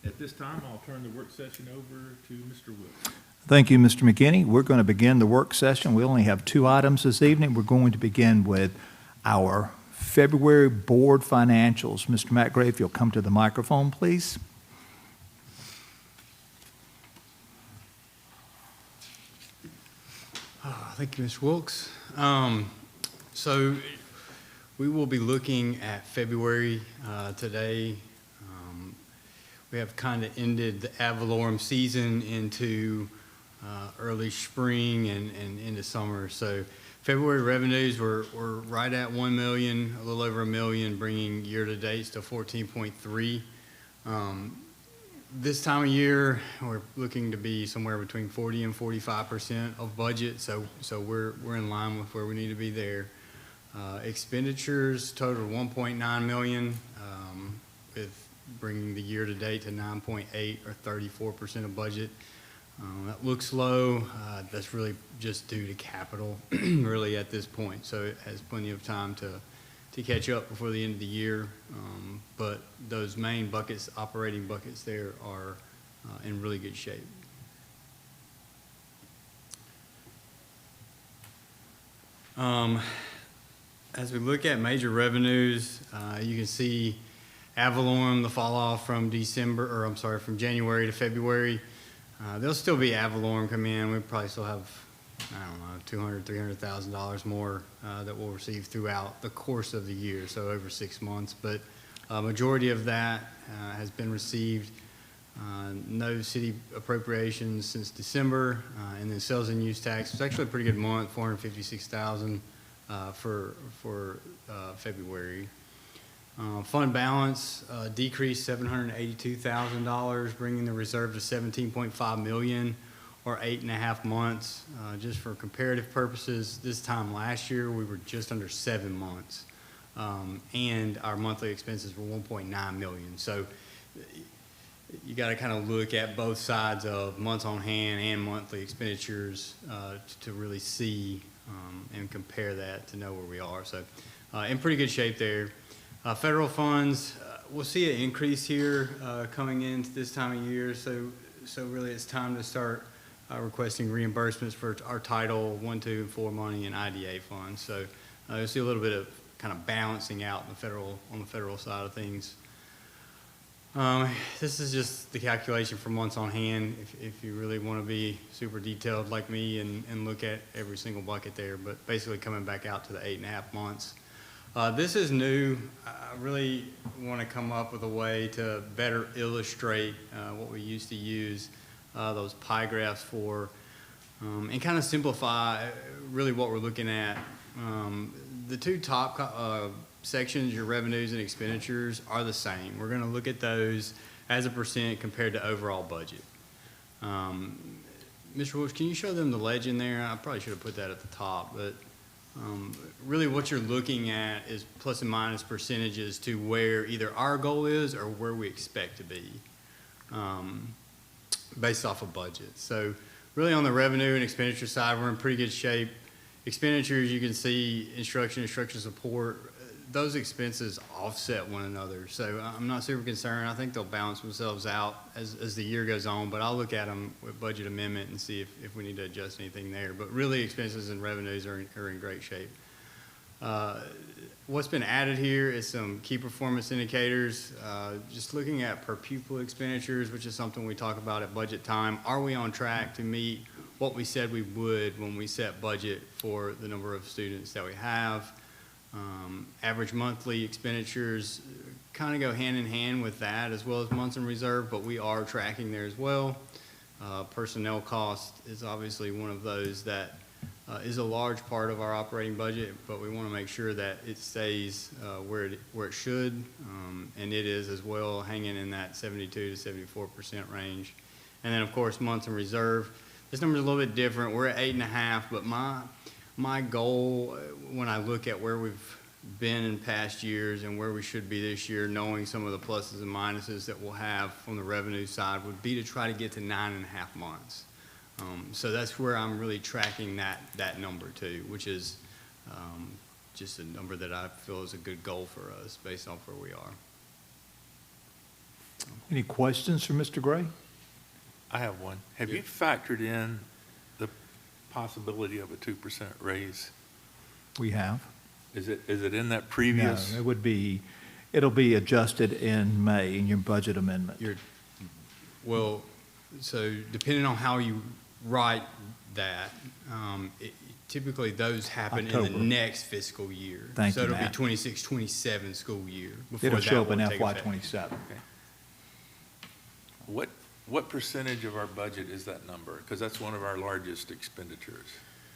At this time, I'll turn the work session over to Mr. Wilkes. Thank you, Mr. McKinney. We're going to begin the work session. We only have 2 items this evening. We're going to begin with our February board financials. Mr. McGray, if you'll come to the microphone, please. Thank you, Mr. Wilkes. So we will be looking at February today. We have kind of ended the ad valorem season into early spring and into summer. So February revenues were right at 1 million, a little over 1 million, bringing year-to-dates to 14.3. This time of year, we're looking to be somewhere between 40 and 45% of budget, so we're in line with where we need to be there. Expenditures totaled 1.9 million, with bringing the year-to-date to 9.8 or 34% of budget. That looks low. That's really just due to capital, really, at this point. So it has plenty of time to catch up before the end of the year. But those main buckets, operating buckets there, are in really good shape. As we look at major revenues, you can see ad valorem, the fall off from from January to February. There'll still be ad valorem come in. We probably still have, $200,000, $300,000 more that we'll receive throughout the course of the year, so over 6 months. But majority of that has been received. No city appropriations since December, and then sales and use tax. It's actually a pretty good month, $456,000 for February. Fund balance decreased $782,000, bringing the reserve to $17.5 million, or 8.5 months. Just for comparative purposes, this time last year we were just under 7 months, and our monthly expenses were 1.9 million. So you got to kind of look at both sides of months on hand and monthly expenditures to really see and compare that to know where we are. So in pretty good shape there. Federal funds, we'll see an increase here coming into this time of year. So really it's time to start requesting reimbursements for our Title I, II, and IV money and IDA funds. So you'll see a little bit of kind of balancing out on the federal side of things. This is just the calculation for months on hand if you really want to be super detailed like me and look at every single bucket there, but basically coming back out to the 8.5 months. This is new. I really want to come up with a way to better illustrate what we used to use those pie graphs for, and kind of simplify really what we're looking at. The 2 top sections, your revenues and expenditures, are the same. We're going to look at those as a percent compared to overall budget. Mr. Wilkes, can you show them the legend there? I probably should have put that at the top, but really what you're looking at is plus and minus percentages to where either our goal is or where we expect to be, based off of budget. So really on the revenue and expenditure side, we're in pretty good shape. Expenditures, you can see instruction support, those expenses offset one another. So I'm not super concerned. I think they'll balance themselves out as the year goes on, but I'll look at them with budget amendment and see if we need to adjust anything there. But really expenses and revenues are in great shape. What's been added here is some key performance indicators, just looking at per pupil expenditures, which is something we talk about at budget time. Are we on track to meet what we said we would when we set budget for the number of students that we have? Average monthly expenditures kind of go hand in hand with that, as well as months in reserve, but we are tracking there as well. Personnel cost is obviously one of those that is a large part of our operating budget, but we want to make sure that it stays where it should, and it is as well, hanging in that 72 to 74% range. And then of course months in reserve. This number is a little bit different. We're at 8.5, but my goal when I look at where we've been in past years and where we should be this year, knowing some of the pluses and minuses that we'll have from the revenue side, would be to try to get to 9.5 months. So that's where I'm really tracking that number too, which is just a number that I feel is a good goal for us based on where we are. Any questions for Mr. Gray? I have one. Have you factored in the possibility of a 2% raise? We have. Is it in that previous? No, it'll be adjusted in May in your budget amendment. Well, so depending on how you write that, typically those happen in October. the next fiscal year. Thank So you, it'll be Matt. 26, 27 school year before It'll that show up in will take FY effect. '27. What percentage of our budget is that number? Because that's one of our largest expenditures.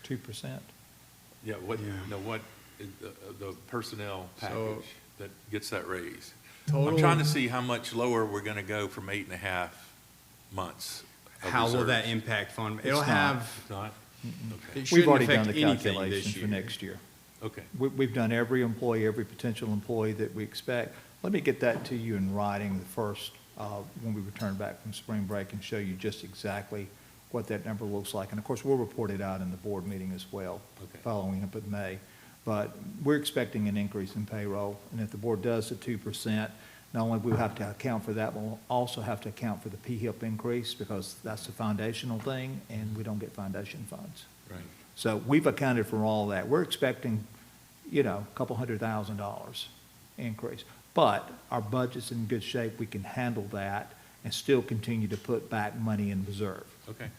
2%. Yeah, what, Yeah. no, what is the personnel So- package that gets that raise? Total- I'm trying to see how much lower we're going to go from 8.5 months of How will that reserves. impact fund? It's It'll not. have, It's not? it We've shouldn't already done affect the anything this calculations for year. next year. Okay. We've done every employee, every potential employee that we expect. Let me get that to you in writing the first, when we return back from spring break and show you just exactly what that number looks like. And of course, we'll report it out in the board meeting as well, Okay. following up in May. But we're expecting an increase in payroll, and if the board does the 2%, not only will we have to account for that, but we'll also have to account for the PHIP increase, because that's the foundational thing, and we don't get foundation funds. Right. So we've accounted for all that. We're expecting, a couple $100,000 increase. But our budget's in good shape. We can handle that and still continue to put back money in reserve. Okay.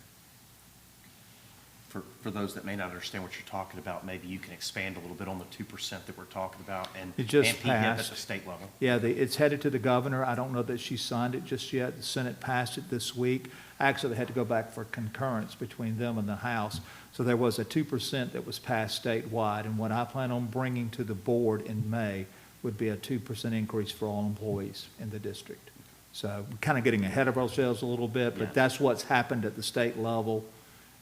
For those that may not understand what you're talking about, maybe you can expand a little bit on the 2% that we're talking about and It just PHIP at passed. the state level. Yeah, it's headed to the governor. I don't know that she signed it just yet. The Senate passed it this week. Actually, they had to go back for concurrence between them and the House. So there was a 2% that was passed statewide, and what I plan on bringing to the board in May would be a 2% increase for all employees in the district. So we're kind of getting ahead of ourselves a little bit, Yeah. but that's what's happened at the state level.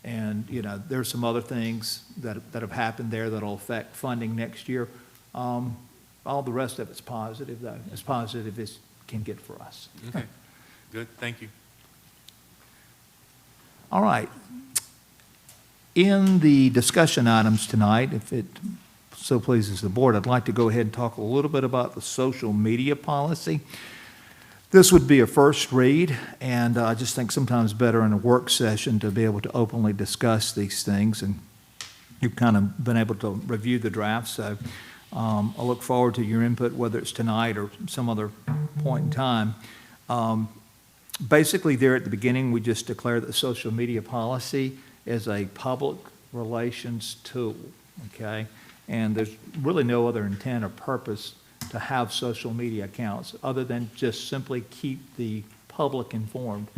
And, there's some other things that have happened there that'll affect funding next year. All the rest of it's positive, though, as positive as can get for us. Okay. Good. Thank you. All right. In the discussion items tonight, if it so pleases the board, I'd like to go ahead and talk a little bit about the social media policy. This would be a first read, and I just think sometimes better in a work session to be able to openly discuss these things, and you've kind of been able to review the draft, so I look forward to your input, whether it's tonight or some other point in time. Basically, there at the beginning, we just declare that social media policy is a public relations tool, okay? And there's really no other intent or purpose to have social media accounts other than just simply keep the public informed.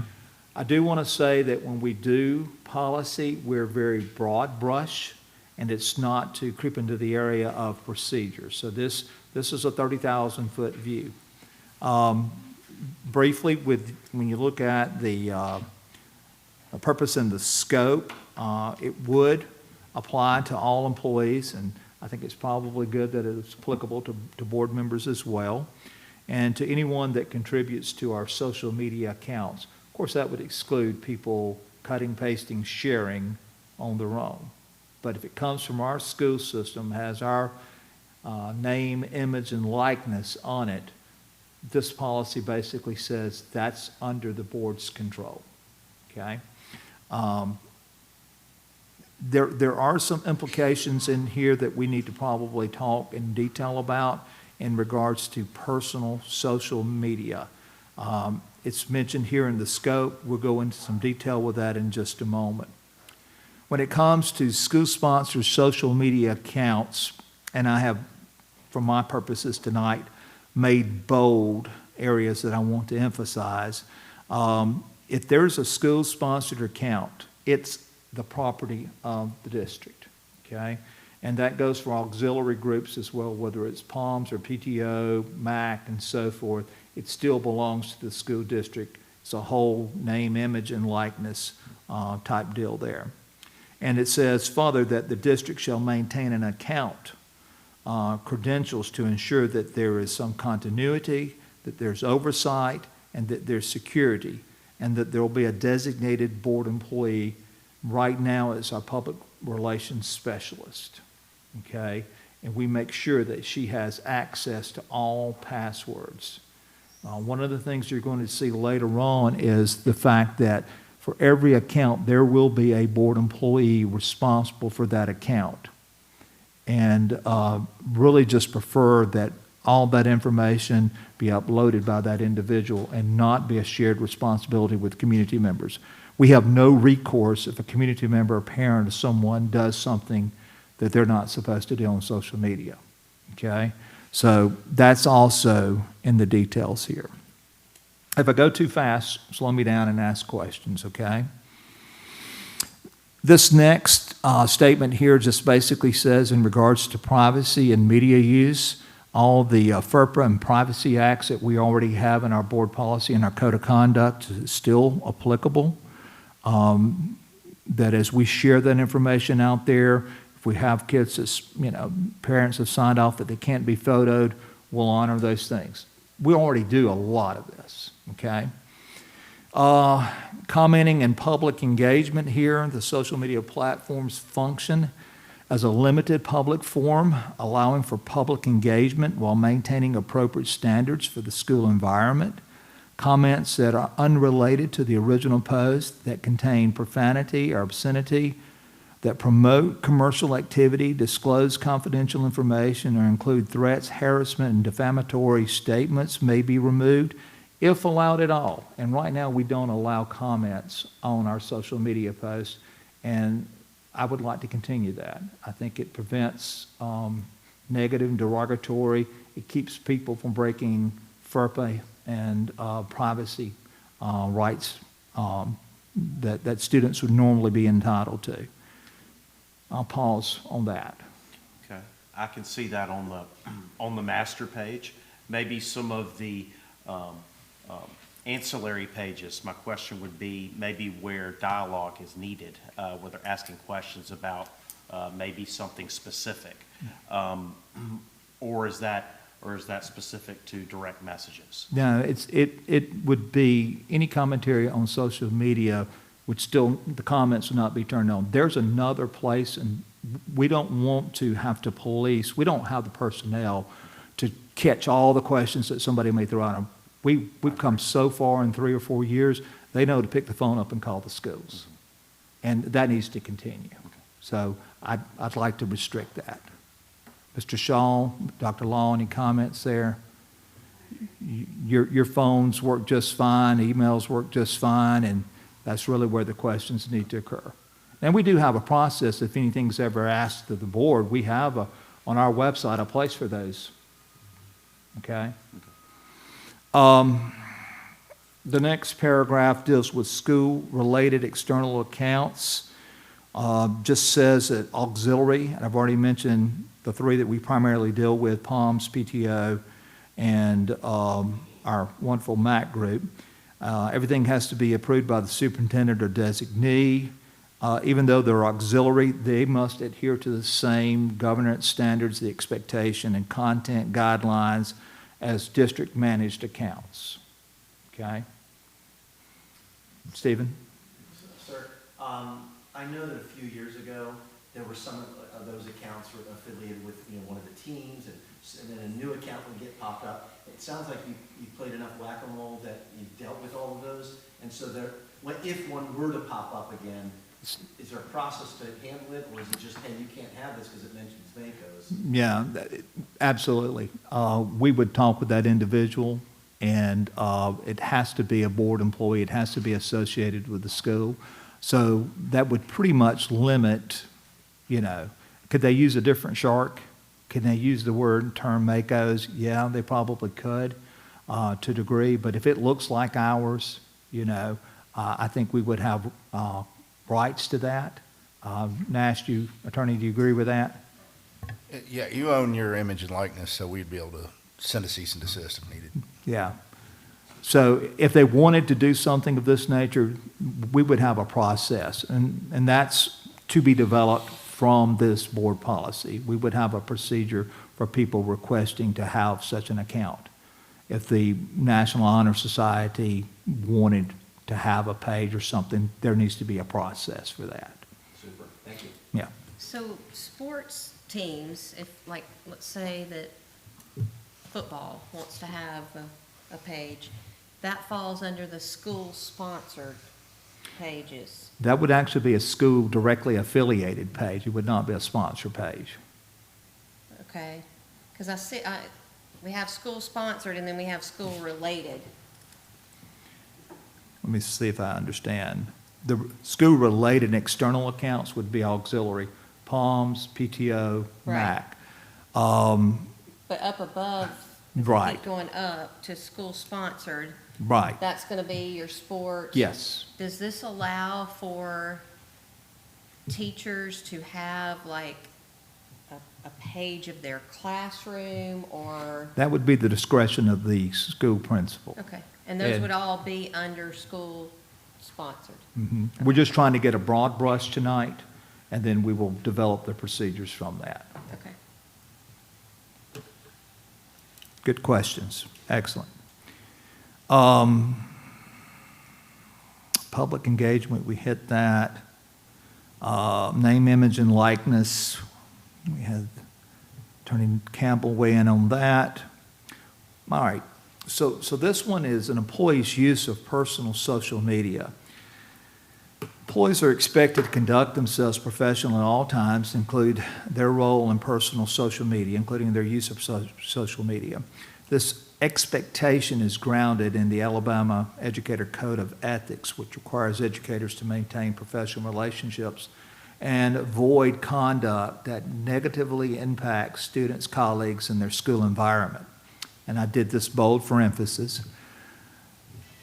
I do want to say that when we do policy, we're very broad brush, and it's not to creep into the area of procedure. So this is a 30,000-foot view. Briefly, when you look at the purpose and the scope, it would apply to all employees, and I think it's probably good that it's applicable to board members as well, and to anyone that contributes to our social media accounts. Of course, that would exclude people cutting, pasting, sharing on their own. But if it comes from our school system, has our name, image, and likeness on it, this policy basically says that's under the board's control, okay? There are some implications in here that we need to probably talk in detail about in regards to personal social media. It's mentioned here in the scope. We'll go into some detail with that in just a moment. When it comes to school-sponsored social media accounts, and I have, for my purposes tonight, made bold areas that I want to emphasize. If there's a school-sponsored account, it's the property of the district, okay? And that goes for auxiliary groups as well, whether it's PALMS or PTO, MAC, and so forth. It still belongs to the school district. It's a whole name, image, and likeness type deal there. And it says further that the district shall maintain an account credentials to ensure that there is some continuity, that there's oversight, and that there's security, and that there will be a designated board employee. Right now, it's our public relations specialist, okay? And we make sure that she has access to all passwords. One of the things you're going to see later on is the fact that for every account, there will be a board employee responsible for that account. And really just prefer that all that information be uploaded by that individual and not be a shared responsibility with community members. We have no recourse if a community member or parent or someone does something that they're not supposed to do on social media, okay? So that's also in the details here. If I go too fast, slow me down and ask questions, okay? This next statement here just basically says in regards to privacy and media use, all the FERPA and privacy acts that we already have in our board policy and our code of conduct is still applicable. That as we share that information out there, if we have kids that's, parents have signed off that they can't be photoed, we'll honor those things. We already do a lot of this, okay? Commenting and public engagement here, the social media platforms function as a limited public forum, allowing for public engagement while maintaining appropriate standards for the school environment. Comments that are unrelated to the original post, that contain profanity or obscenity, that promote commercial activity, disclose confidential information, or include threats, harassment, and defamatory statements may be removed, if allowed at all. And right now, we don't allow comments on our social media posts, and I would like to continue that. I think it prevents negative and derogatory. It keeps people from breaking FERPA and privacy rights that students would normally be entitled to. I'll pause on that. Okay, I can see that on the master page. Maybe some of the ancillary pages, my question would be maybe where dialogue is needed, where they're asking questions about maybe something specific. Or is that specific to direct messages? No, it would be any commentary on social media would still, the comments would not be turned on. There's another place, and we don't want to have to police, we don't have the personnel to catch all the questions that somebody may throw at them. We've come so far in 3 or 4 years, they know to pick the phone up and call the schools. And that needs to continue. So I'd like to restrict that. Mr. Shaw, Dr. Law, any comments there? Your phones work just fine, emails work just fine, and that's really where the questions need to occur. And we do have a process. If anything's ever asked of the board, we have on our website a place for those. Okay? The next paragraph deals with school-related external accounts. Just says that auxiliary, and I've already mentioned the 3 that we primarily deal with, POMS, PTO, and our wonderful MAC group. Everything has to be approved by the superintendent or designee. Even though they're auxiliary, they must adhere to the same governance standards, the expectation, and content guidelines as district-managed accounts. Okay? Stephen? Sir, I know that a few years ago, there were some of those accounts were affiliated with one of the teams, and then a new account would get popped up. It sounds like you played enough whack-a-mole that you dealt with all of those, and so if one were to pop up again, is there a process to handle it, or is it just, hey, you can't have this because it mentions MACOs? Yeah, absolutely. We would talk with that individual, and it has to be a board employee. It has to be associated with the school. So that would pretty much limit, could they use a different shark? Can they use the word term MACOs? Yeah, they probably could to a degree. But if it looks like ours, I think we would have rights to that. Nash, attorney, do you agree with that? Yeah, you own your image and likeness, so we'd be able to send a cease and desist if needed. Yeah. So if they wanted to do something of this nature, we would have a process, and that's to be developed from this board policy. We would have a procedure for people requesting to have such an account. If the National Honor Society wanted to have a page or something, there needs to be a process for that. Super, thank you. Yeah. So sports teams, if let's say that football wants to have a page, that falls under the school-sponsored pages. That would actually be a school directly affiliated page. It would not be a sponsor page. Okay? Because we have school-sponsored and then we have school-related. Let me see if I understand. The school-related external accounts would be auxiliary, PALMS, PTO, Right. MAC. But up above, Right, keep going up to school-sponsored, right, that's going to be your sports. yes. Does this allow for teachers to have like a page of their classroom or, That would be the discretion of the school principal. okay, and those And- would all be under school-sponsored? Mhm. We're just trying to get a broad brush tonight, and then we will develop the procedures from that. Okay. Good questions. Excellent. Public engagement, we hit that. Name, image, and likeness, we had Attorney Campbell weigh in on that. All right, so this one is an employee's use of personal social media. Employees are expected to conduct themselves professionally at all times, include their role in personal social media, including their use of social media. This expectation is grounded in the Alabama Educator Code of Ethics, which requires educators to maintain professional relationships and avoid conduct that negatively impacts students, colleagues, and their school environment. And I did this bold for emphasis.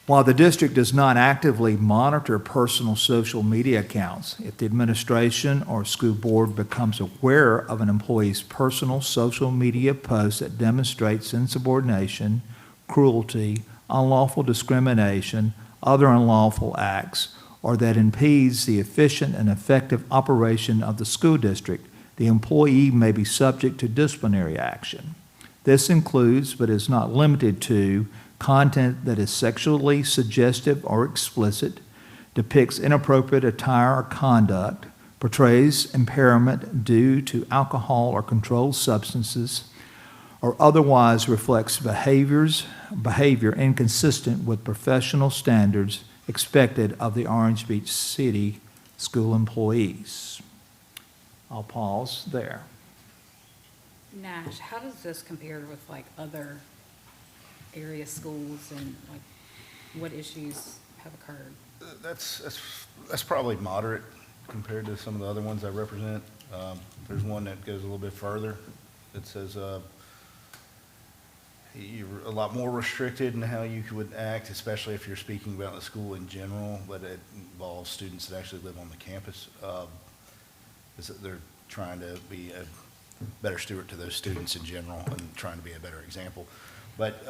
While the district does not actively monitor personal social media accounts, if the administration or school board becomes aware of an employee's personal social media post that demonstrates insubordination, cruelty, unlawful discrimination, other unlawful acts, or that impedes the efficient and effective operation of the school district, the employee may be subject to disciplinary action. This includes, but is not limited to, content that is sexually suggestive or explicit, depicts inappropriate attire or conduct, portrays impairment due to alcohol or controlled substances, or otherwise reflects behavior inconsistent with professional standards expected of the Orange Beach City school employees. I'll pause there. Nash, how does this compare with like other area schools and like what issues have occurred? That's probably moderate compared to some of the other ones I represent. There's one that goes a little bit further. It says, you're a lot more restricted in how you would act, especially if you're speaking about the school in general, but it involves students that actually live on the campus. Is that they're trying to be a better steward to those students in general and trying to be a better example. But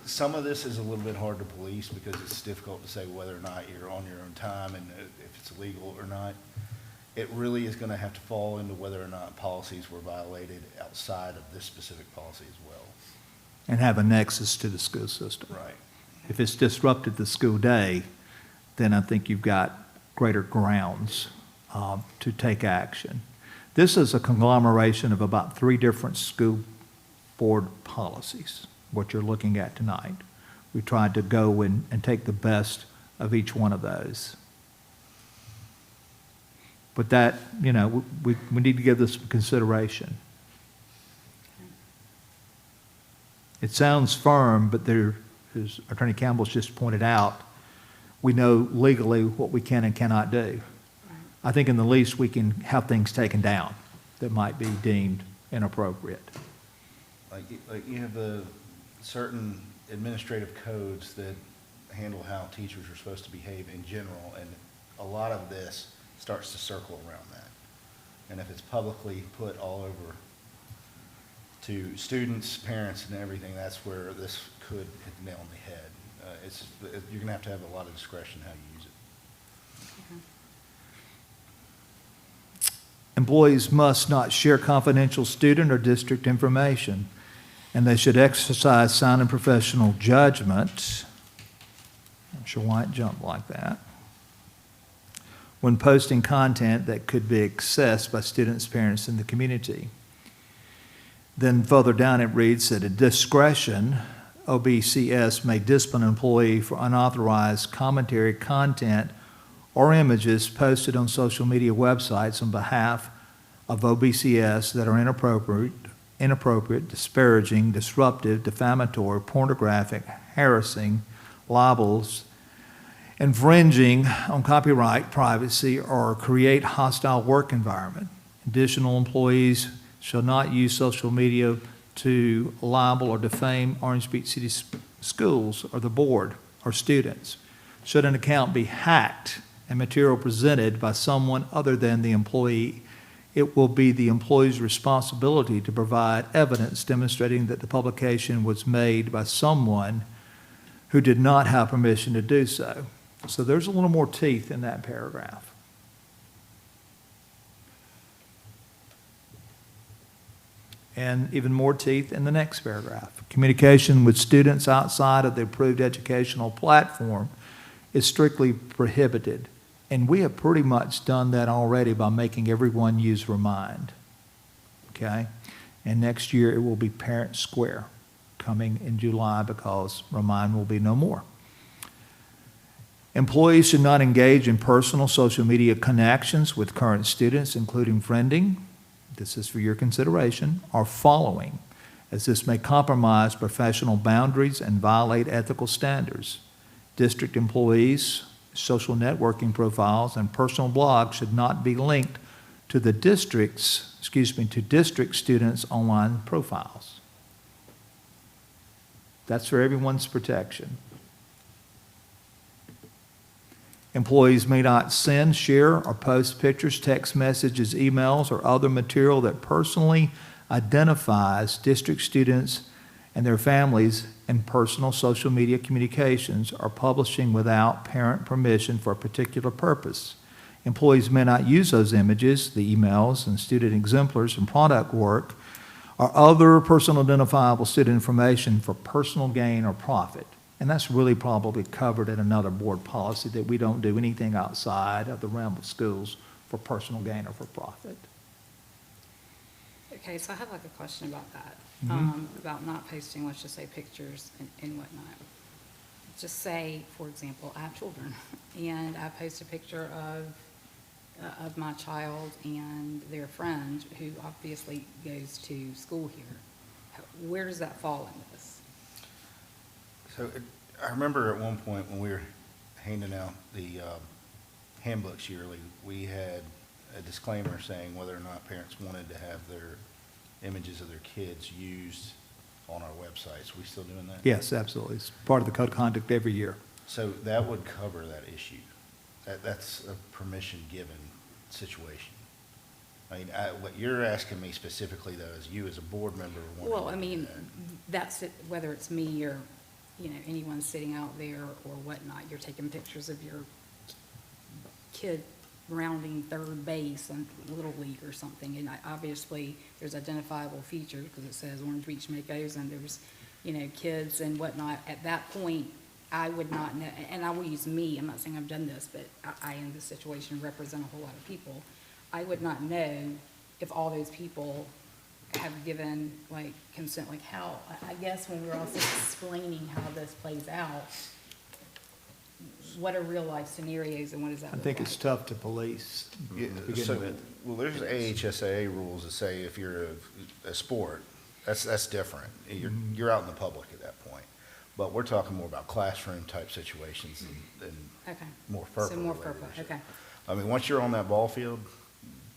some of this is a little bit hard to police because it's difficult to say whether or not you're on your own time and if it's illegal or not. It really is going to have to fall into whether or not policies were violated outside of this specific policy as well. And have a nexus to the school system. Right. If it's disrupted the school day, then I think you've got greater grounds to take action. This is a conglomeration of about 3 different school board policies, what you're looking at tonight. We tried to go and take the best of each one of those. But that, you know, we need to give this some consideration. It sounds firm, but there, as Attorney Campbell's just pointed out, we know legally what we can and cannot do. I think in the least we can have things taken down that might be deemed inappropriate. Like you have the certain administrative codes that handle how teachers are supposed to behave in general, and a lot of this starts to circle around that. And if it's publicly put all over to students, parents, and everything, that's where this could hit the nail on the head. You're going to have a lot of discretion how you use it. Employees must not share confidential student or district information, and they should exercise sound and professional judgment. I'm not sure why it jumped like that. When posting content that could be accessed by students, parents, and the community. Then further down it reads that at discretion, OBCS may discipline an employee for unauthorized commentary, content, or images posted on social media websites on behalf of OBCS that are inappropriate, disparaging, disruptive, defamatory, pornographic, harassing, libels, infringing on copyright, privacy, or create hostile work environment. Additional employees shall not use social media to libel or defame Orange Beach City Schools or the board or students. Should an account be hacked and material presented by someone other than the employee, it will be the employee's responsibility to provide evidence demonstrating that the publication was made by someone who did not have permission to do so. So there's a little more teeth in that paragraph. And even more teeth in the next paragraph. Communication with students outside of the approved educational platform is strictly prohibited. And we have pretty much done that already by making everyone use Remind. Okay? And next year it will be Parent Square coming in July because Remind will be no more. Employees should not engage in personal social media connections with current students, including friending, this is for your consideration, or following, as this may compromise professional boundaries and violate ethical standards. District employees' social networking profiles and personal blogs should not be linked to the district students' online profiles. That's for everyone's protection. Employees may not send, share, or post pictures, text messages, emails, or other material that personally identifies district students and their families in personal social media communications or publishing without parent permission for a particular purpose. Employees may not use those images, the emails, and student exemplars and product work, or other personal identifiable student information for personal gain or profit. And that's really probably covered in another board policy that we don't do anything outside of the realm of schools for personal gain or for profit. Okay, so I have like a question about that, about not posting, let's just say, pictures and whatnot. Just say, for example, I have children, and I post a picture of my child and their friend who obviously goes to school here. Where does that fall into this? So I remember at one point when we were handing out the handbooks yearly, we had a disclaimer saying whether or not parents wanted to have their images of their kids used on our websites. We still doing that? Yes, absolutely. It's part of the code of conduct every year. So that would cover that issue. That's a permission given situation. I mean, what you're asking me specifically though is you as a board member wanting Well, I to do mean, that. that's it, whether it's me or, you know, anyone sitting out there or whatnot, you're taking pictures of your kid rounding third base on Little League or something, and obviously there's identifiable features because it says Orange Beach Makos and there's, you know, kids and whatnot. At that point, I would not know, and I will use me, I'm not saying I've done this, but I in this situation represent a whole lot of people. I would not know if all those people have given like consent, like how, I guess when we're also explaining how this plays out, what are real life scenarios and what does that I look think like? it's tough to police Yeah, to begin so, with. well, there's AHSAA rules that say if you're a sport, that's different. You're out in the public at that point. But we're talking more about classroom type situations than Okay. more FERPA. So more related FERPA, issues. okay. I mean, once you're on that ball field,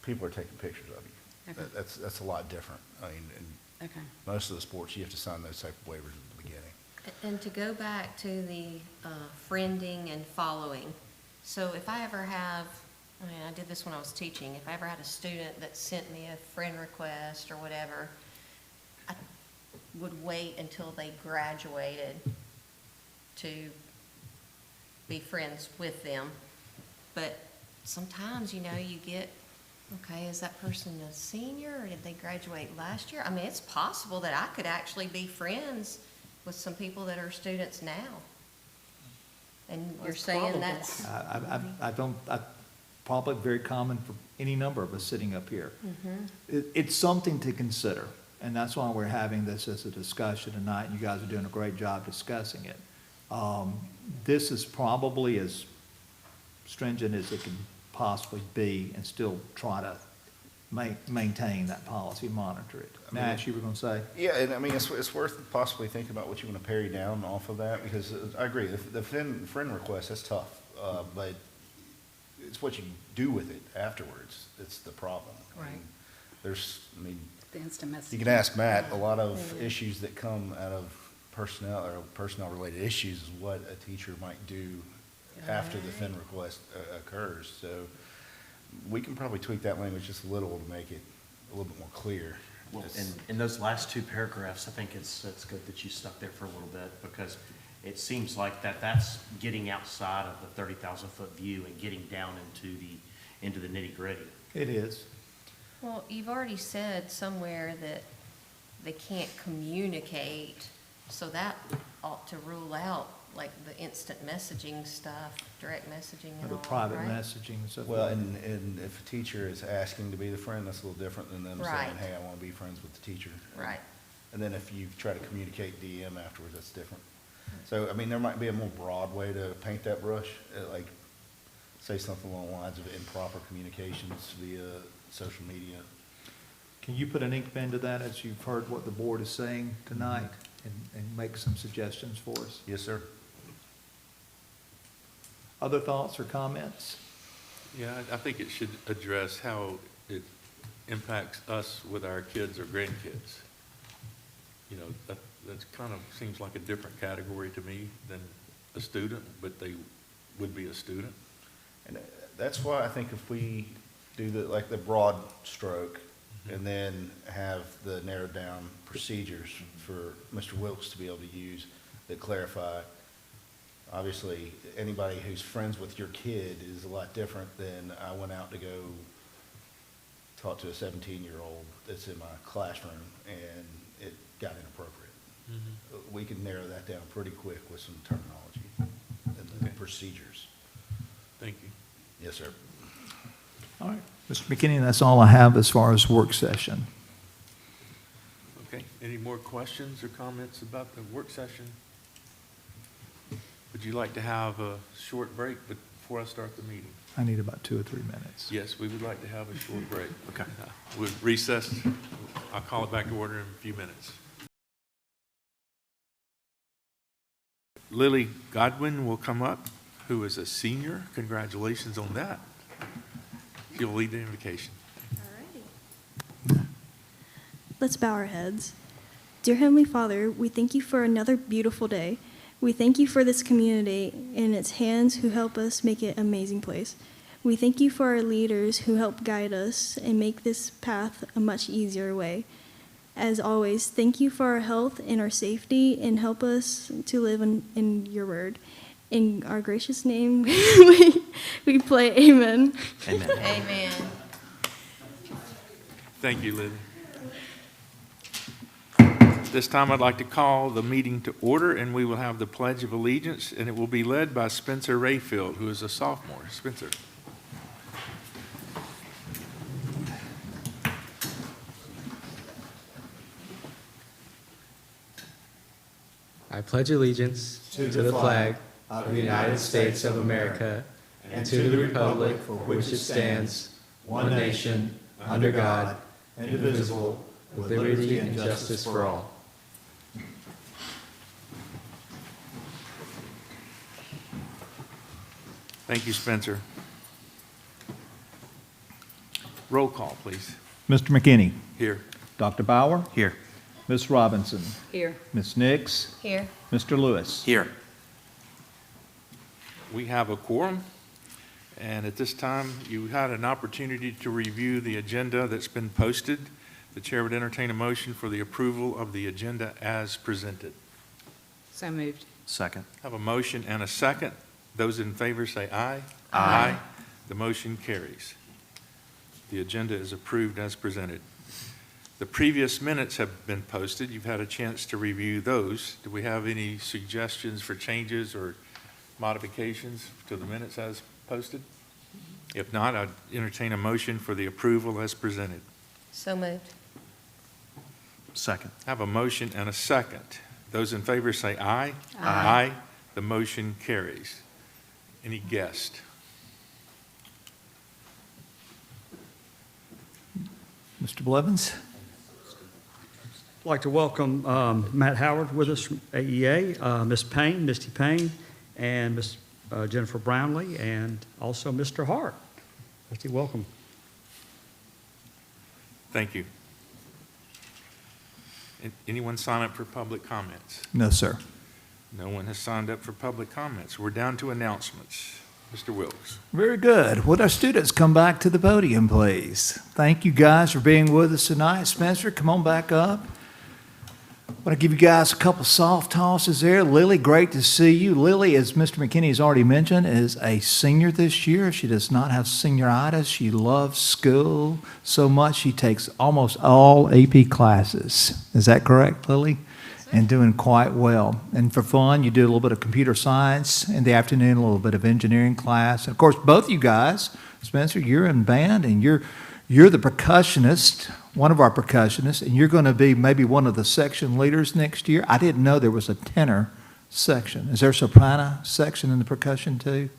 people are taking pictures of you. Okay. That's a lot different. I mean, in Okay. most of the sports, you have to sign those type of waivers at the beginning. And to go back to the friending and following, so if I ever have, I mean, I did this when I was teaching, if I ever had a student that sent me a friend request or whatever, I would wait until they graduated to be friends with them. But sometimes, you know, you get, okay, is that person a senior or did they graduate last year? I mean, it's possible that I could actually be friends with some people that are students now. And you're That's saying probable. that's, I probably very common for any number of us sitting up here. It's something to consider. And that's why we're having this as a discussion tonight, and you guys are doing a great job discussing it. This is probably as stringent as it can possibly be and still try to maintain that policy, monitor it. Nash, you were going to say? Yeah, and I mean, it's worth possibly thinking about what you want to parry down off of that, because I agree, the friend request, that's tough, but it's what you do with it afterwards, it's the problem. I mean, Right. I mean, The instant messaging. you can ask Matt, a lot of issues that come out of personnel or personnel-related issues is what a teacher might do after the FIN request occurs. So we can probably tweak that language just a little to make it a little bit more clear. Well, It's- in those last two paragraphs, I think it's good that you stuck there for a little bit, because it seems like that's getting outside of the 30,000-foot view and getting down into the nitty-gritty. It is. Well, you've already said somewhere that they can't communicate, so that ought to rule out like the instant messaging stuff, direct messaging Or and the all, private right? messaging and so forth. Well, and if a teacher is asking to be the friend, that's a little different than them saying, Right. hey, I want to be friends with the teacher. Right. And then if you try to communicate DM afterwards, that's different. So, I mean, there might be a more broad way to paint that brush, like, say something along the lines of improper communications via social media. Can you put an ink pen to that as you've heard what the board is saying tonight and make some suggestions for us? Yes, sir. Other thoughts or comments? Yeah, I think it should address how it impacts us with our kids or grandkids. You know, that kind of seems like a different category to me than a student, but they would be a student. And that's why I think if we do like the broad stroke and then have the narrowed down procedures for Mr. Wilkes to be able to use that clarify, obviously, anybody who's friends with your kid is a lot different than I went out to go talk to a 17-year-old that's in my classroom and it got inappropriate. We can narrow that down pretty quick with some terminology and the Okay. procedures. Thank you. Yes, sir. All right. Mr. McKinney, that's all I have as far as work session. Okay, any more questions or comments about the work session? Would you like to have a short break before I start the meeting? I need about 2 or 3 minutes. Yes, we would like to have a short break. Okay. We'll recess. I'll call it back to order in a few minutes. Lily Godwin will come up, who is a senior. Congratulations on that. She'll lead the invocation. Alrighty. Let's bow our heads. Dear Heavenly Father, we thank you for another beautiful day. We thank you for this community and its hands who help us make it an amazing place. We thank you for our leaders who help guide us and make this path a much easier way. As always, thank you for our health and our safety and help us to live in your word. In our gracious name, we pray amen. Amen. Amen. Thank you, Lily. This time, I'd like to call the meeting to order, and we will have the Pledge of Allegiance, and it will be led by Spencer Rayfield, who is a sophomore. Spencer. I pledge allegiance to the flag of the United States of America and to the republic for which it stands, one nation, under God, indivisible, with liberty and justice for all. Thank you, Spencer. Roll call, please. Mr. McKinney, Here. Dr. Bauer, Here. Ms. Robinson, Here. Ms. Nix, Here. Mr. Lewis. Here. We have a quorum, and at this time, you had an opportunity to review the agenda that's been posted. The chair would entertain a motion for the approval of the agenda as presented. So moved. Second. Have a motion and a second. Those in favor say aye. Aye. The motion carries. The agenda is approved as presented. The previous minutes have been posted. You've had a chance to review those. Do we have any suggestions for changes or modifications to the minutes as posted? If not, I'd entertain a motion for the approval as presented. So moved. Second. I have a motion and a second. Those in favor say aye. Aye. The motion carries. Any guest? Mr. Blevins? I'd like to welcome Matt Howard with us from AEA, Ms. Payne, Misty Payne, and Ms. Jennifer Brownlee, and also Mr. Hart. Misty, welcome. Thank you. Anyone sign up for public comments? No, sir. No one has signed up for public comments. We're down to announcements. Mr. Wilkes. Very good. Would our students come back to the podium, please? Thank you guys for being with us tonight. Spencer, come on back up. I want to give you guys a couple soft tosses there. Lily, great to see you. Lily, as Mr. McKinney has already mentioned, is a senior this year. She does not have senioritis. She loves school so much she takes almost all AP classes. Is that correct, Lily? And doing quite well. And for fun, you do a little bit of computer science in the afternoon, a little bit of engineering class. And of course, both you guys, Spencer, you're in band and you're the percussionist, one of our percussionists, and you're going to be maybe one of the section leaders next year. I didn't know there was a tenor section. Is there a soprano section in the percussion too?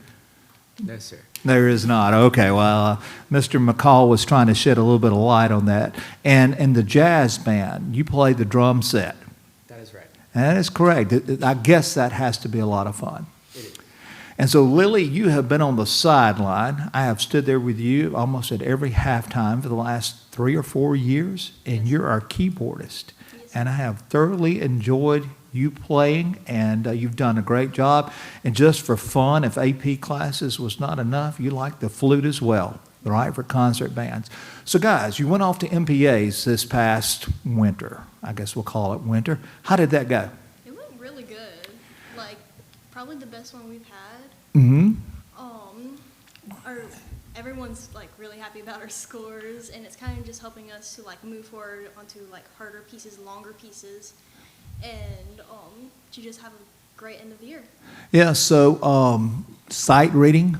No, sir. There is not. Okay, well, Mr. McCall was trying to shed a little bit of light on that. And in the jazz band, you play the drum set. That is right. That is correct. I guess that has to be a lot of fun. It is. And so, Lily, you have been on the sideline. I have stood there with you almost at every halftime for the last 3 or 4 years, and you're our keyboardist. And I have thoroughly enjoyed you playing, and you've done a great job. And just for fun, if AP classes was not enough, you like the flute as well, right, for concert bands. So, guys, you went off to MPAs this past winter. I guess we'll call it winter. How did that go? It went really good. Like, probably the best one we've had. Mm-hmm. Everyone's like really happy about our scores, and it's kind of just helping us to like move forward onto like harder pieces, longer pieces, and to just have a great end of the year. Yeah, so sight reading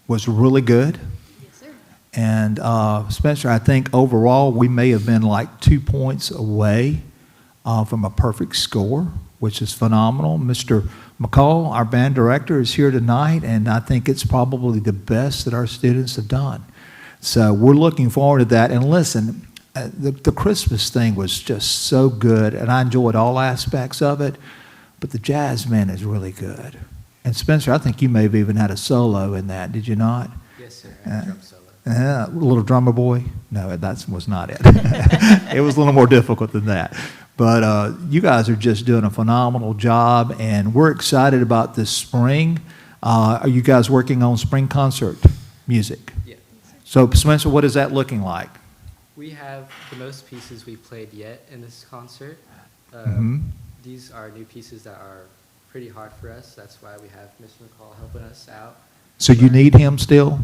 was really good. Yes, sir. And Spencer, I think overall we may have been like 2 points away from a perfect score, which is phenomenal. Mr. McCall, our band director, is here tonight, and I think it's probably the best that our students have done. So we're looking forward to that. And listen, the Christmas thing was just so good, and I enjoyed all aspects of it, but the jazz band is really good. And Spencer, I think you may have even had a solo in that, did you not? Yes, sir. I had a drum solo. Little drummer boy? No, that was not it. It was a little more difficult than that. But you guys are just doing a phenomenal job, and we're excited about this spring. Are you guys working on spring concert music? Yeah. So, Spencer, what is that looking like? We have the most pieces we've played yet in this concert. Mhm. These are new pieces that are pretty hard for us. That's why we have Mr. McCall helping us out. So you need him still?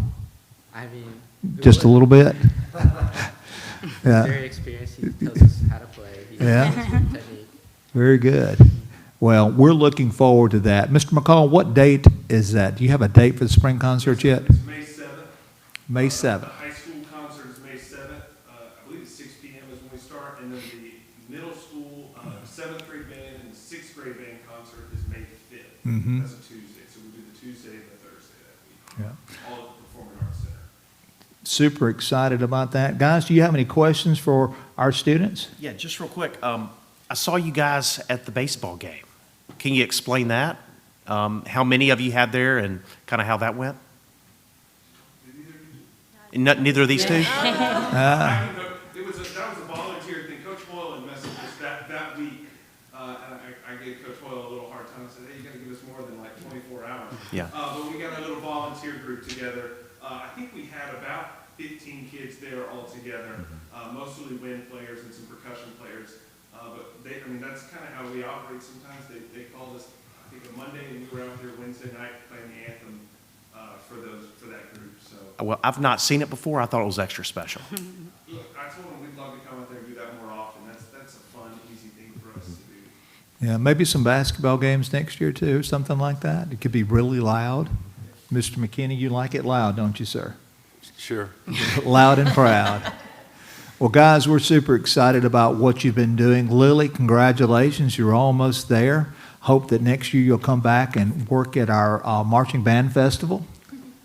I mean, who Just a would? little bit? He's Yeah. very experienced. He tells us how to play. He Yeah. teaches us the technique. Very good. Well, we're looking forward to that. Mr. McCall, what date is that? Do you have a date for the spring concert yet? It's May 7th. May 7th. The high school concert is May 7th. I believe it's 6 p.m. is when we start. And then the middle school 7th grade band and 6th grade band concert is May 5th. Mhm. That's a Tuesday. So we do the Tuesday and the Thursday that week. Yeah. All at the Performing Arts Center. Super excited about that. Guys, do you have any questions for our students? Yeah, just real quick. I saw you guys at the baseball game. Can you explain that? How many of you had there and kind of how that went? Neither of these two? Ah. That was a volunteer thing. Coach Hoyle had messaged us that week. And I gave Coach Hoyle a little hard time. I said, hey, you got to give us more than like 24 hours. Yeah. But we got a little volunteer group together. I think we had about 15 kids there all together, mostly wind players and some percussion players. But that's kind of how we operate. Sometimes they called us, I think, a Monday, and we were out there Wednesday night playing the anthem for that group. So. Well, I've not seen it before. I thought it was extra special. Look, I told them we'd love to come out there and do that more often. That's a fun, easy thing for us to do. Yeah, maybe some basketball games next year too, something like that. It could be really loud. Mr. McKinney, you like it loud, don't you, sir? Sure. Loud and proud. Well, guys, we're super excited about what you've been doing. Lily, congratulations. You're almost there. Hope that next year you'll come back and work at our marching band festival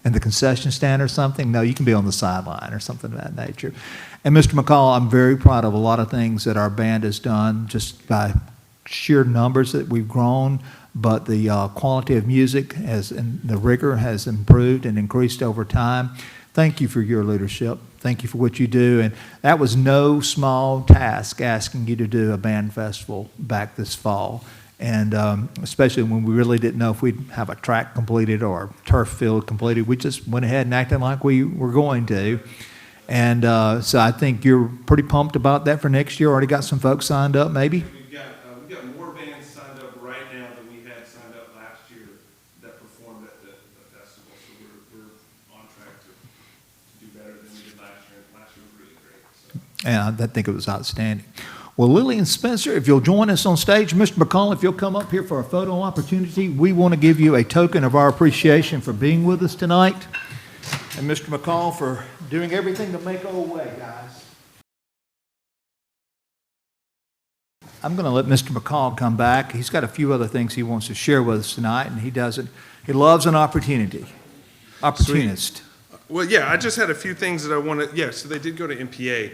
in the concession stand or something. No, you can be on the sideline or something of that nature. And Mr. McCall, I'm very proud of a lot of things that our band has done just by sheer numbers that we've grown, but the quality of music has, and the rigor has improved and increased over time. Thank you for your leadership. Thank you for what you do. And that was no small task, asking you to do a band festival back this fall. And especially when we really didn't know if we'd have a track completed or a turf field completed. We just went ahead and acted like we were going to. And so I think you're pretty pumped about that for next year. Already got some folks signed up, maybe? We've got more bands signed up right now than we had signed up last year that performed at the festival. So we're on track to do better than we did last year. Last year was really great. So. And I think it was outstanding. Well, Lily and Spencer, if you'll join us on stage. Mr. McCall, if you'll come up here for a photo opportunity, we want to give you a token of our appreciation for being with us tonight. And Mr. McCall for doing everything to make our way, guys. I'm going to let Mr. McCall come back. He's got a few other things he wants to share with us tonight, and he loves an opportunity. Opportunist. Sweet. Well, yeah, I just had a few things that I wanted. Yeah, so they did go to MPA.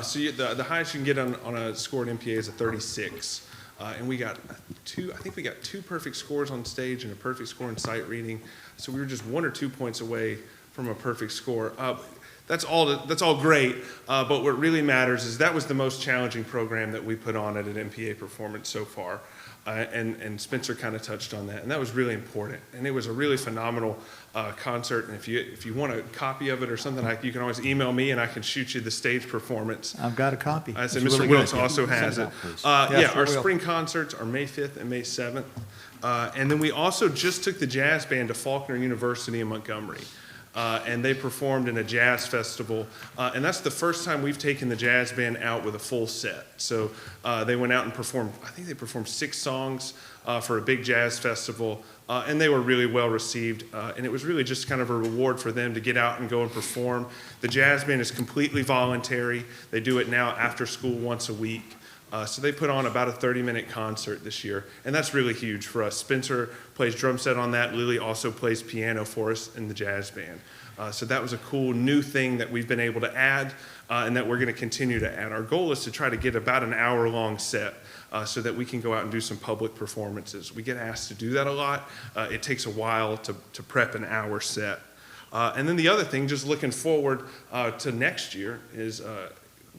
So the highest you can get on a score at MPA is a 36. And we got I think we got 2 perfect scores on stage and a perfect score in sight reading. So we were just 1 or 2 points away from a perfect score. That's all great, but what really matters is that was the most challenging program that we put on at an MPA performance so far. And Spencer kind of touched on that, and that was really important. And it was a really phenomenal concert. And if you want a copy of it or something, you can always email me, and I can shoot you the stage performance. I've got a copy. I said It's Mr. really Wilkes good. also has it. Our spring concerts are May 5th and May 7th. And then we also just took the jazz band to Faulkner University in Montgomery. And they performed in a jazz festival. And that's the first time we've taken the jazz band out with a full set. So they went out and performed, I think they performed 6 songs for a big jazz festival. And they were really well received. And it was really just kind of a reward for them to get out and go and perform. The jazz band is completely voluntary. They do it now after school once a week. So they put on about a 30-minute concert this year, and that's really huge for us. Spencer plays drum set on that. Lily also plays piano for us in the jazz band. So that was a cool new thing that we've been able to add, and that we're going to continue to add. Our goal is to try to get about an hour-long set so that we can go out and do some public performances. We get asked to do that a lot. It takes a while to prep an hour set. And then the other thing, just looking forward to next year, is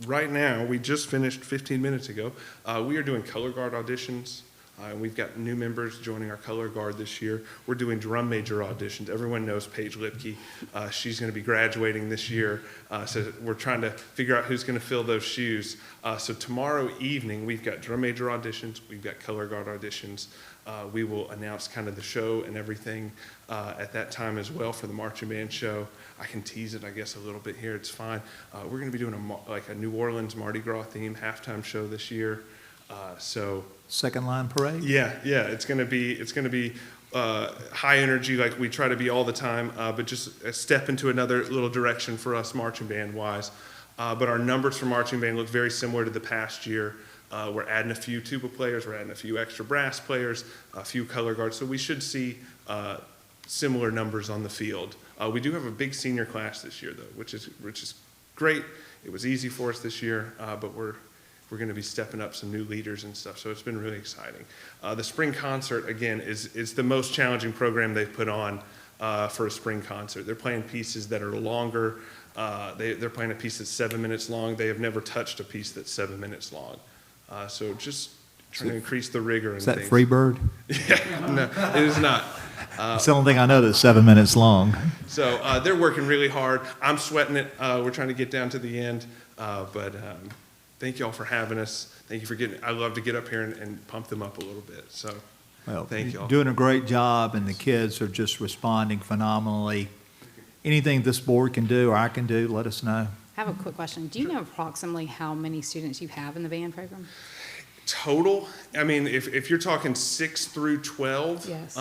right now, we just finished 15 minutes ago, we are doing color guard auditions. We've got new members joining our color guard this year. We're doing drum major auditions. Everyone knows Paige Lipke. She's going to be graduating this year. So we're trying to figure out who's going to fill those shoes. So tomorrow evening, we've got drum major auditions. We've got color guard auditions. We will announce kind of the show and everything at that time as well for the marching band show. I can tease it, I guess, a little bit here. It's fine. We're going to be doing a New Orleans Mardi Gras theme halftime show this year. So Second line parade? yeah, it's going to be high energy like we try to be all the time, but just a step into another little direction for us marching band wise. But our numbers for marching band look very similar to the past year. We're adding a few tuba players, we're adding a few extra brass players, a few color guards, so we should see similar numbers on the field. We do have a big senior class this year, though, which is great. It was easy for us this year, but we're going to be stepping up some new leaders and stuff, so it's been really exciting. The spring concert, again, is the most challenging program they've put on for a spring concert. They're playing pieces that are longer. They're playing a piece that's 7 minutes long. They have never touched a piece that's 7 minutes long. So just trying to increase the rigor and things. Is that Freebird? Yeah, no, it is not. It's the only thing I know that's 7 minutes long. So they're working really hard. I'm sweating it. We're trying to get down to the end. But thank you all for having us. Thank you for I love to get up here and pump them up a little bit. So thank you all. Doing a great job, and the kids are just responding phenomenally. Anything this board can do or I can do, let us know. I have a quick question. Do you know approximately how many students you have in the band program? Total, I mean, if you're talking 6 through 12, Yes.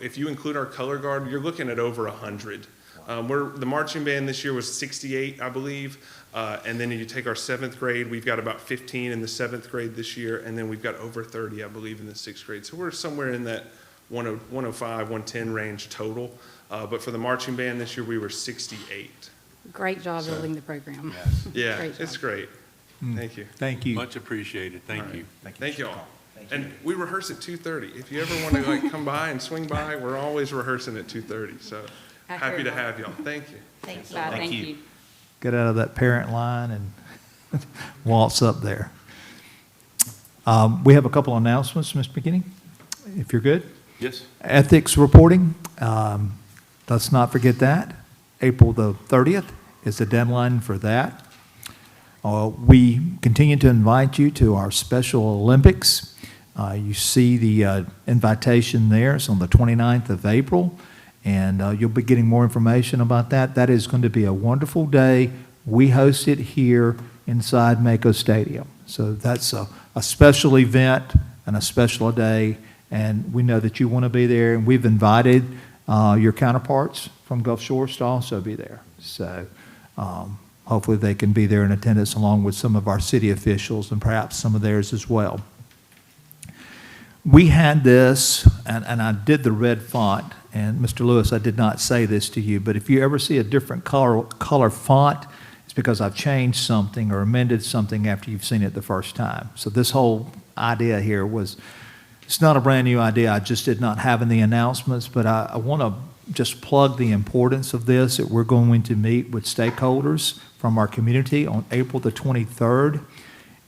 if you include our color guard, you're looking at over 100. The marching band this year was 68, I believe. And then you take our 7th grade, we've got about 15 in the 7th grade this year, and then we've got over 30, I believe, in the 6th grade. So we're somewhere in that 105, 110 range total. But for the marching band this year, we were 68. Great job building the program. Yeah, Great job. it's great. Thank you. Thank you. Much appreciated. Thank you. Thank you all. And we rehearse at 2:30. If you ever want to like come by and swing by, we're always rehearsing at 2:30. So happy to have y'all. Thank you. Thanks. Thank you. Get out of that parent line and waltz up there. We have a couple announcements, Mr. McKinney, if you're good. Yes. Ethics reporting, let's not forget that. April the 30th is the deadline for that. We continue to invite you to our Special Olympics. You see the invitation there. It's on the 29th of April, and you'll be getting more information about that. That is going to be a wonderful day. We host it here inside Mako Stadium. So that's a special event and a special day, and we know that you want to be there, and we've invited your counterparts from Gulf Shores to also be there. So hopefully they can be there in attendance along with some of our city officials and perhaps some of theirs as well. We had this, and I did the red font, and Mr. Lewis, I did not say this to you, but if you ever see a different color font, it's because I've changed something or amended something after you've seen it the first time. So this whole idea here it's not a brand new idea. I just did not have in the announcements, but I want to just plug the importance of this, that we're going to meet with stakeholders from our community on April the 23rd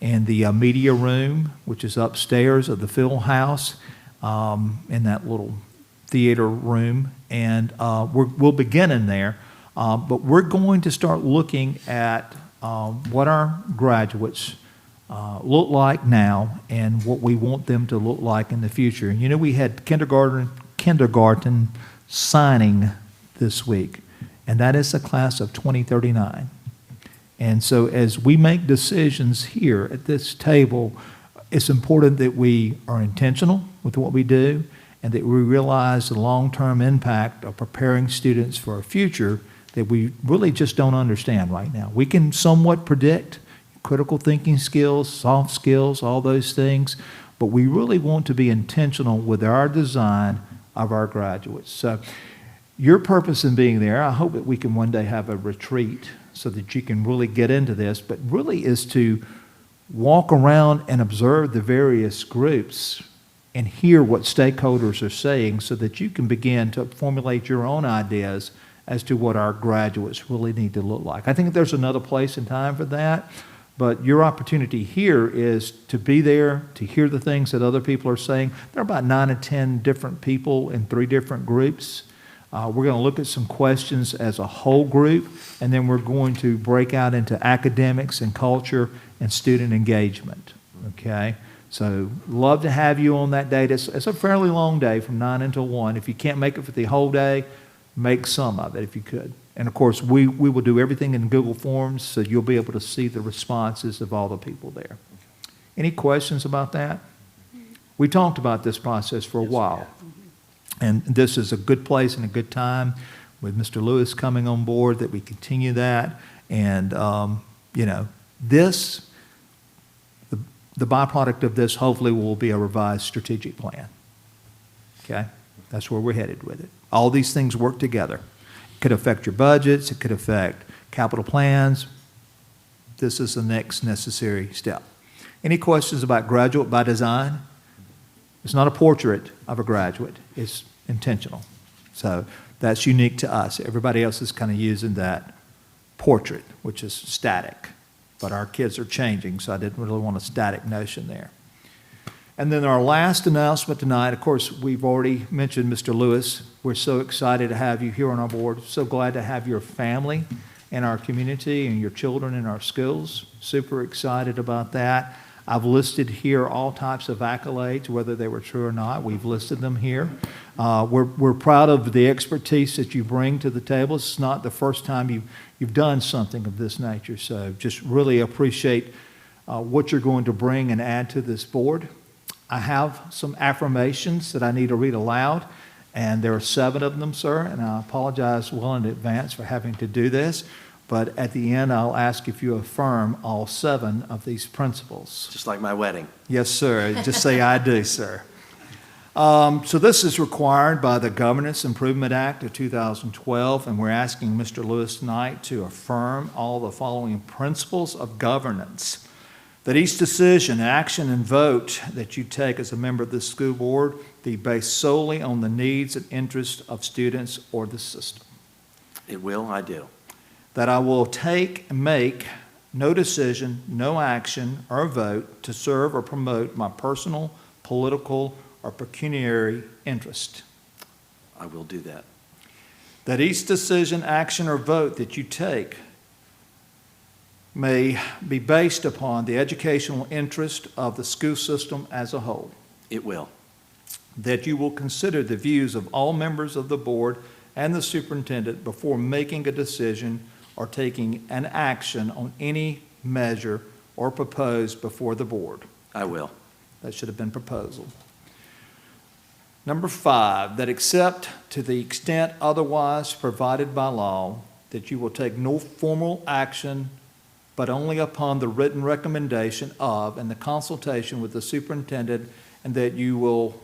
in the media room, which is upstairs of the Field House, in that little theater room. And we'll begin in there, but we're going to start looking at what our graduates look like now and what we want them to look like in the future. And you know, we had kindergarten signing this week, and that is the class of 2039. And so as we make decisions here at this table, it's important that we are intentional with what we do and that we realize the long-term impact of preparing students for a future that we really just don't understand right now. We can somewhat predict critical thinking skills, soft skills, all those things, but we really want to be intentional with our design of our graduates. So your purpose in being there, I hope that we can one day have a retreat so that you can really get into this, but really is to walk around and observe the various groups and hear what stakeholders are saying so that you can begin to formulate your own ideas as to what our graduates really need to look like. I think there's another place and time for that, but your opportunity here is to be there, to hear the things that other people are saying. There are about 9 to 10 different people in 3 different groups. We're going to look at some questions as a whole group, and then we're going to break out into academics and culture and student engagement, okay? So love to have you on that day. It's a fairly long day from 9 until 1. If you can't make it for the whole day, make some of it if you could. And of course, we will do everything in Google Forms, so you'll be able to see the responses of all the people there. Any questions about that? We talked about this process for a while. And this is a good place and a good time with Mr. Lewis coming on board that we continue that. And, you know, this, the byproduct of this hopefully will be a revised strategic plan. Okay? That's where we're headed with it. All these things work together. It could affect your budgets. It could affect capital plans. This is the next necessary step. Any questions about Graduate by Design? It's not a portrait of a graduate. It's intentional. So that's unique to us. Everybody else is kind of using that portrait, which is static. But our kids are changing, so I didn't really want a static notion there. And then our last announcement tonight, of course, we've already mentioned Mr. Lewis. We're so excited to have you here on our board. So glad to have your family in our community and your children in our schools. Super excited about that. I've listed here all types of accolades, whether they were true or not. We've listed them here. We're proud of the expertise that you bring to the table. It's not the first time you've done something of this nature, so just really appreciate what you're going to bring and add to this board. I have some affirmations that I need to read aloud, And there are 7 of them, sir, and I apologize well in advance for having to do this, but at the end, I'll ask if you affirm all 7 of these principles. Just like my wedding. Yes, sir. Just say I do, sir. So this is required by the Governance Improvement Act of 2012, and we're asking Mr. Lewis tonight to affirm all the following principles of governance. That each decision, action, and vote that you take as a member of the school board be based solely on the needs and interests of students or the system. It will, I do. That I will make no decision, no action, or vote to serve or promote my personal, political, or pecuniary interest. I will do that. That each decision, action, or vote that you take may be based upon the educational interest of the school system as a whole. It will. That you will consider the views of all members of the board and the superintendent before making a decision or taking an action on any measure or proposed before the board. I will. That should have been proposal. Number 5, that except to the extent otherwise provided by law, that you will take no formal action but only upon the written recommendation of and the consultation with the superintendent, and that you will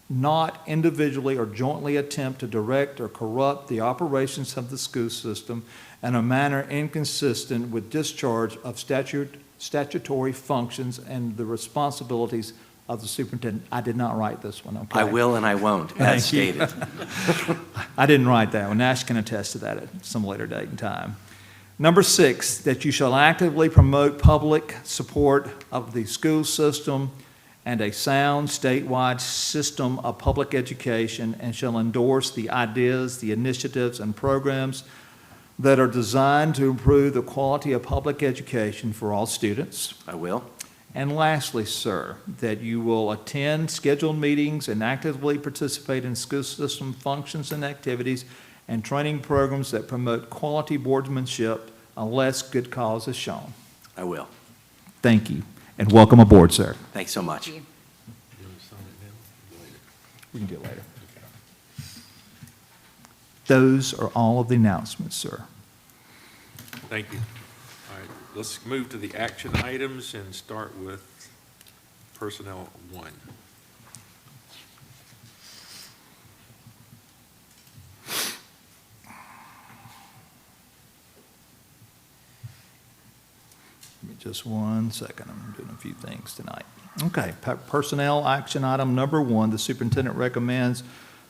not individually or jointly attempt to direct or corrupt the operations of the school system in a manner inconsistent with discharge of statutory functions and the responsibilities of the superintendent. I did not write this one, okay? I will and I won't, as stated. I didn't write that one. Nash can attest to that at some later date and time. Number 6, that you shall actively promote public support of the school system and a sound statewide system of public education, and shall endorse the ideas, the initiatives, and programs that are designed to improve the quality of public education for all students. I will. And lastly, sir, that you will attend scheduled meetings and actively participate in school system functions and activities and training programs that promote quality boardsmanship unless good cause is shown. I will. Thank you, and welcome aboard, sir. Thanks so much. You want to sign it now? Later. We can do it later. Those are all of the announcements, sir. Thank you. All right, let's move to the action items and start with Personnel 1. Give me just 1 second. I'm doing a few things tonight. Okay, personnel action item number 1, the superintendent recommends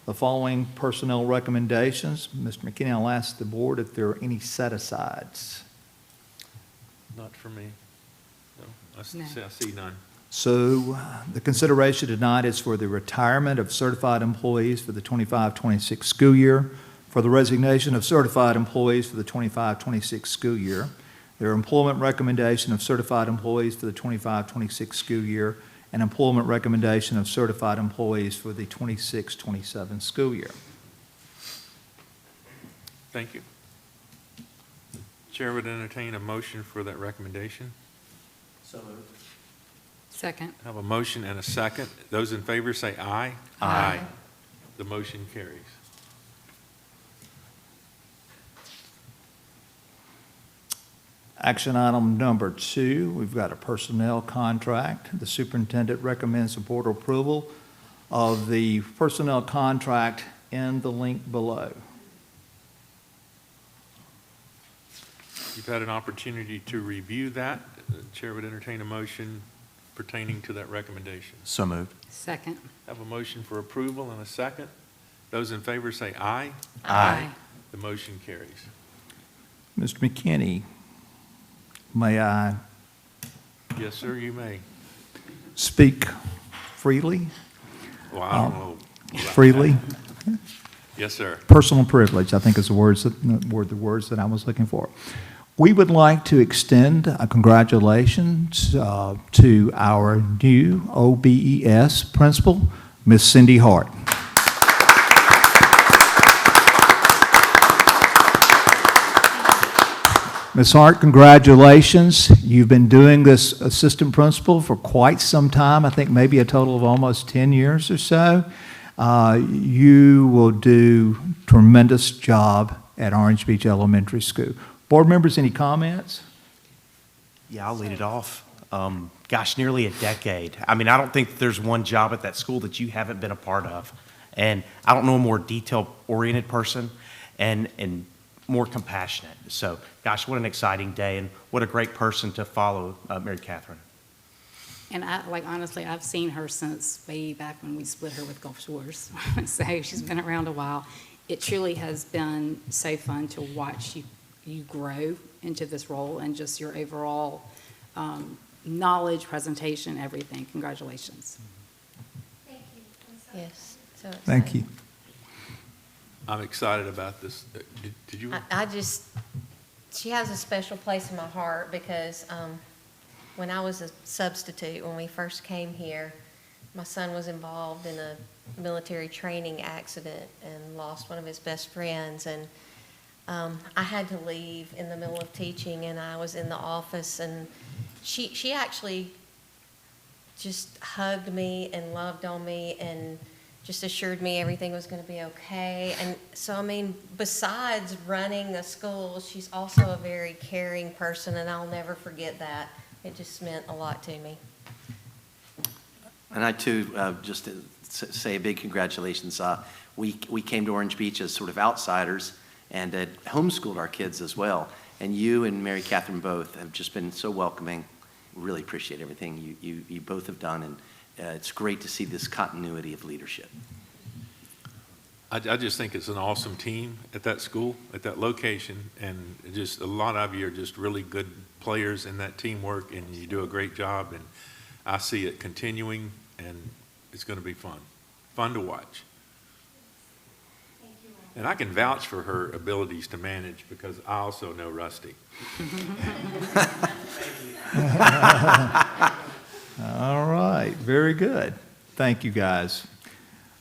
the following personnel recommendations. Mr. McKinney, I'll ask the board if there are any set-asides. Not for me. No, No. I see none. So the consideration tonight is for the retirement of certified employees for the 25-26 school year, for the resignation of certified employees for the 25-26 school year, their employment recommendation of certified employees for the 25-26 school year, and employment recommendation of certified employees for the 26-27 school year. Thank you. Chair would entertain a motion for that recommendation. So moved. Second. I have a motion and a second. Those in favor say aye. Aye. The motion carries. Action item number 2, we've got a personnel contract. The superintendent recommends the board approval of the personnel contract in the link below. You've had an opportunity to review that. The chair would entertain a motion pertaining to that recommendation. So moved. Second. Have a motion for approval and a second. Those in favor say aye. Aye. The motion carries. Mr. McKinney, may I Yes, sir, you may. speak freely? Well, I don't know. about Freely? that. Yes, sir. Personal privilege, I think is the words that I was looking for. We would like to extend a congratulations to our new OBES principal, Miss Cindy Hart. Ms. Hart, congratulations. You've been doing this assistant principal for quite some time, I think maybe a total of almost 10 years or so. You will do tremendous job at Orange Beach Elementary School. Board members, any comments? Yeah, I'll lead it off. Gosh, nearly a decade. I mean, I don't think there's one job at that school that you haven't been a part of. And I don't know a more detail-oriented person and more compassionate. So, gosh, what an exciting day, and what a great person to follow, Mary Catherine. And honestly, I've seen her since way back when we split her with Gulf Shores. So she's been around a while. It truly has been so fun to watch you grow into this role, and just your overall knowledge, presentation, everything. Congratulations. Thank you. Yes, so excited. Thank you. I'm excited about this. Did you? She has a special place in my heart because when I was a substitute, when we first came here, my son was involved in a military training accident and lost one of his best friends. And I had to leave in the middle of teaching, and I was in the office, and she actually just hugged me and loved on me and just assured me everything was going to be okay. And so, I mean, besides running the school, she's also a very caring person, and I'll never forget that. It just meant a lot to me. And I too, just to say a big congratulations. We came to Orange Beach as sort of outsiders and had homeschooled our kids as well. And you and Mary Catherine both have just been so welcoming. Really appreciate everything you both have done, and it's great to see this continuity of leadership. I just think it's an awesome team at that school, at that location, and just a lot of you are just really good players in that teamwork, and you do a great job, and I see it continuing, and it's going to be fun to watch. And I can vouch for her abilities to manage because I also know Rusty. All right, very good. Thank you, guys.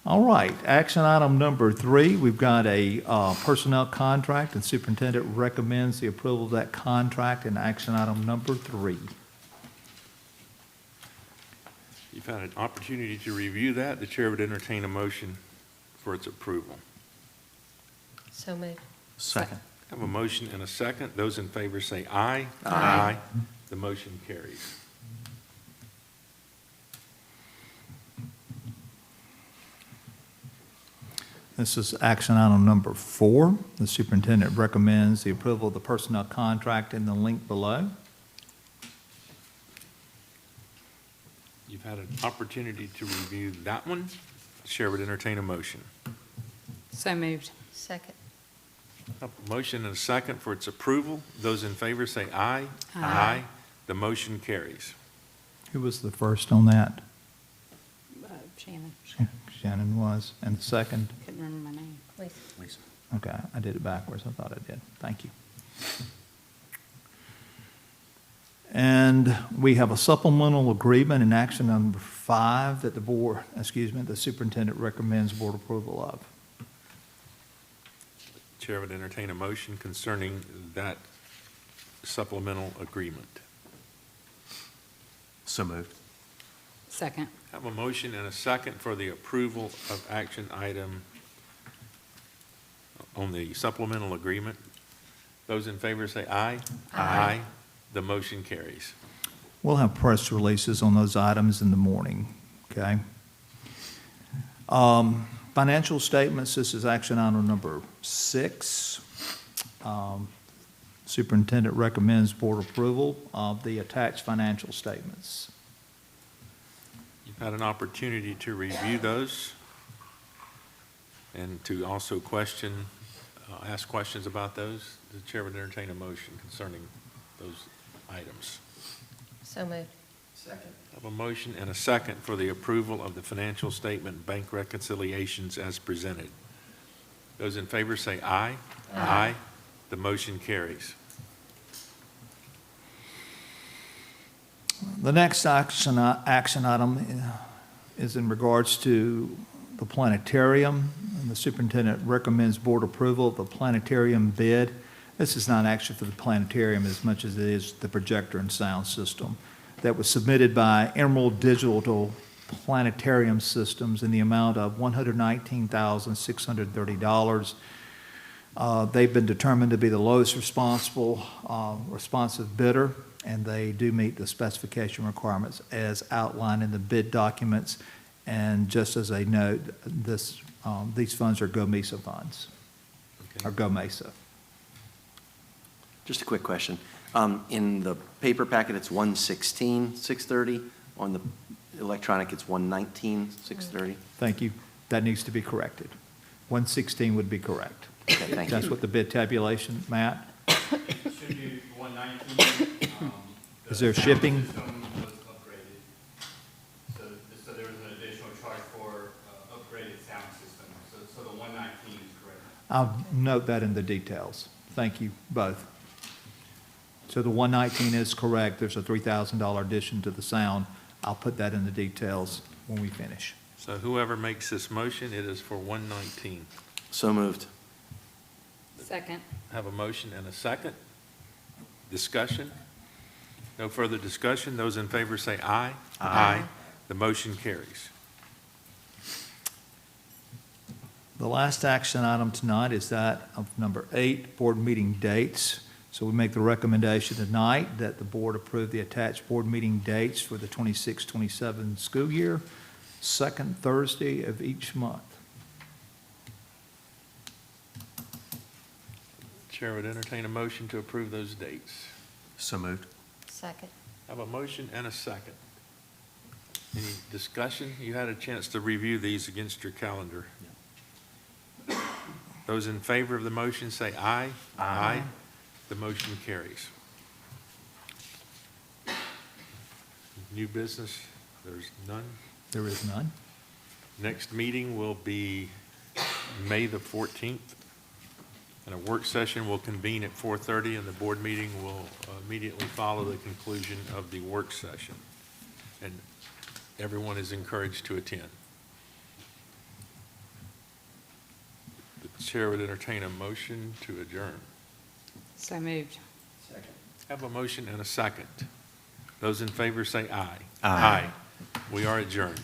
All right, action item number 3, we've got a personnel contract, and superintendent recommends the approval of that contract in action item number 3. You've had an opportunity to review that. The chair would entertain a motion for its approval. So moved. Second. I have a motion and a second. Those in favor say aye. Aye. The motion carries. This is action item number 4. The superintendent recommends the approval of the personnel contract in the link below. You've had an opportunity to review that one. The chair would entertain a motion. So moved. Second. A motion and a second for its approval. Those in favor say aye. Aye. The motion carries. Who was the first on that? Shannon. Shannon was. And the second? Couldn't remember my name. Lisa. Okay, I did it backwards. I thought I did. Thank you. And we have a supplemental agreement in action number 5 that the superintendent recommends board approval of. Chair would entertain a motion concerning that supplemental agreement. So moved. Second. I have a motion and a second for the approval of action item on the supplemental agreement. Those in favor say aye. Aye. The motion carries. We'll have press releases on those items in the morning, okay? Financial statements, this is action item number 6. Superintendent recommends board approval of the attached financial statements. You've had an opportunity to review those and to also ask questions about those. The chair would entertain a motion concerning those items. So moved. Second. I have a motion and a second for the approval of the financial statement bank reconciliations as presented. Those in favor say aye. Aye. The motion carries. The next action item is in regards to the planetarium, and the superintendent recommends board approval of the planetarium bid. This is not actually for the planetarium as much as it is the projector and sound system that was submitted by Emerald Digital planetarium systems in the amount of $119,630. They've been determined to be the lowest responsive bidder, and they do meet the specification requirements as outlined in the bid documents. And just as a note, these funds are Go Mesa funds, or Go Mesa. Just a quick question. In the paper packet, it's 116,630. On the electronic, it's 119,630. Thank you. That needs to be corrected. 116 would be correct. Okay, thank That's you. what the bid tabulation, Matt? Should be 119. Is there shipping? System was upgraded. So there was an additional charge for upgraded sound system. So the 119 is correct. I'll note that in the details. Thank you, both. So the 119 is correct. There's a $3,000 addition to the sound. I'll put that in the details when we finish. So whoever makes this motion, it is for 119. So moved. Second. Have a motion and a second. Discussion? No further discussion. Those in favor say aye. Aye. The motion carries. The last action item tonight is that of number 8, board meeting dates. So we make the recommendation tonight that the board approve the attached board meeting dates for the 26-27 school year, second Thursday of each month. Chair would entertain a motion to approve those dates. So moved. Second. Have a motion and a second. Any discussion? You had a chance to review these against your calendar. Those in favor of the motion say aye. Aye. The motion carries. New business, there's none. There is none. Next meeting will be May the 14th. And a work session will convene at 4:30, and the board meeting will immediately follow the conclusion of the work session. And everyone is encouraged to attend. The chair would entertain a motion to adjourn. So moved. Second. Have a motion and a second. Those in favor say aye. Aye. We are adjourned.